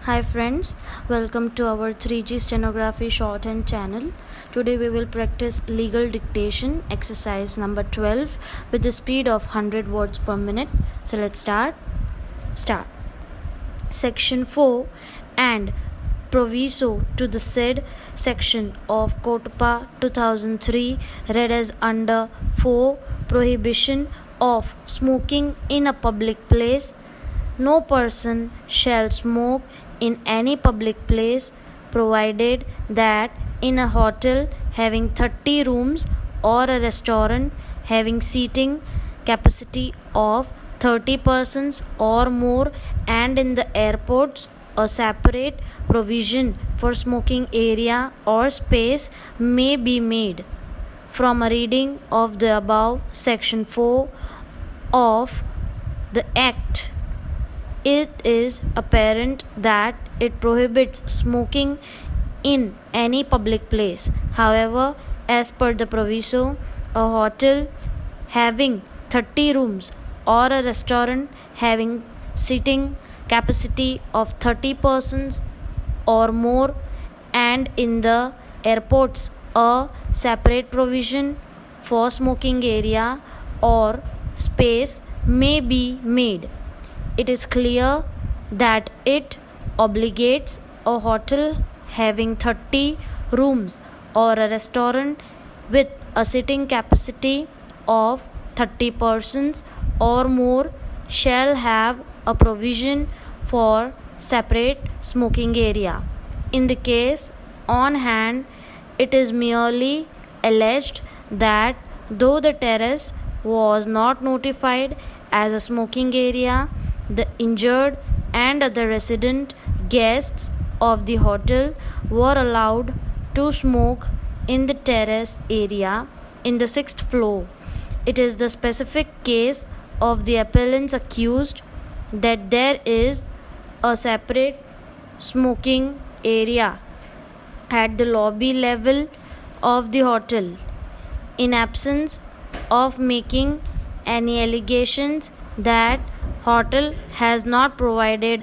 Hi friends, welcome to our 3G Stenography Shorthand channel. Today we will practice legal dictation exercise number 12 with the speed of 100 words per minute. So let's start. Section 4 and proviso to the said section of COTPA 2003 read as under 4 prohibition of smoking in a public place. No person shall smoke in any public place, provided that in a hotel having 30 rooms or a restaurant having seating capacity of 30 persons or more, and in the airports a separate provision for smoking area or space may be made. From a reading of the above section 4 of the Act, it is apparent that it prohibits smoking in any public place. However, as per the proviso, a hotel having 30 rooms or a restaurant having seating capacity of 30 persons or more, and in the airports a separate provision for smoking area or space may be made. It is clear that it obligates a hotel having 30 rooms or a restaurant with a sitting capacity of 30 persons or more shall have a provision for separate smoking area. In the case on hand, it is merely alleged that though the terrace was not notified as a smoking area, the injured and other resident guests of the hotel were allowed to smoke in the terrace area in the 6th floor. It is the specific case of the appellants accused that there is a separate smoking area at the lobby level of the hotel. In absence of making any allegations that hotel has not provided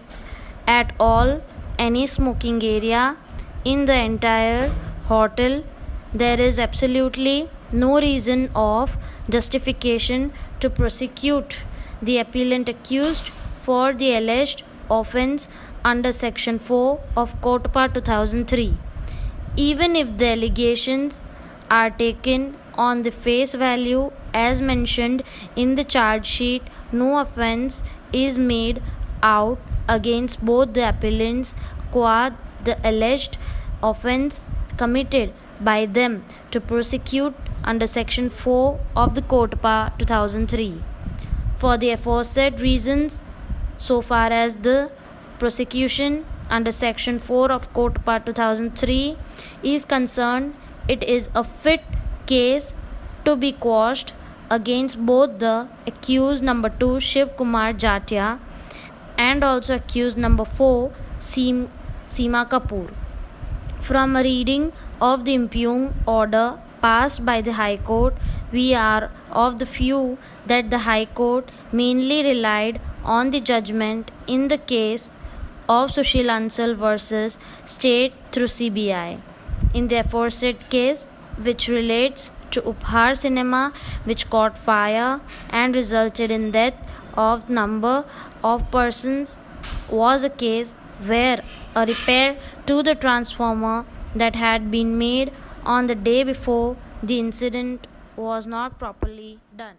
at all any smoking area in the entire hotel, there is absolutely no reason of justification to prosecute the appellant accused for the alleged offence under section 4 of COTPA 2003. Even if the allegations are taken on the face value as mentioned in the charge sheet, no offence is made out against both the appellants qua the alleged offence committed by them to prosecute under section 4 of the COTPA 2003. For the aforesaid reasons, so far as the prosecution under section 4 of COTPA 2003 is concerned, it is a fit case to be quashed against both the accused number 2 Shiv Kumar Jatia and also accused number 4 Seema Kapoor. From a reading of the impugned order passed by the High Court, we are of the view that the High Court mainly relied on the judgment in the case of Sushil Ansal versus State through CBI. In the aforesaid case, which relates to Upahar Cinema, which caught fire and resulted in death of number of persons, was a case where a repair to the transformer that had been made on the day before the incident was not properly done.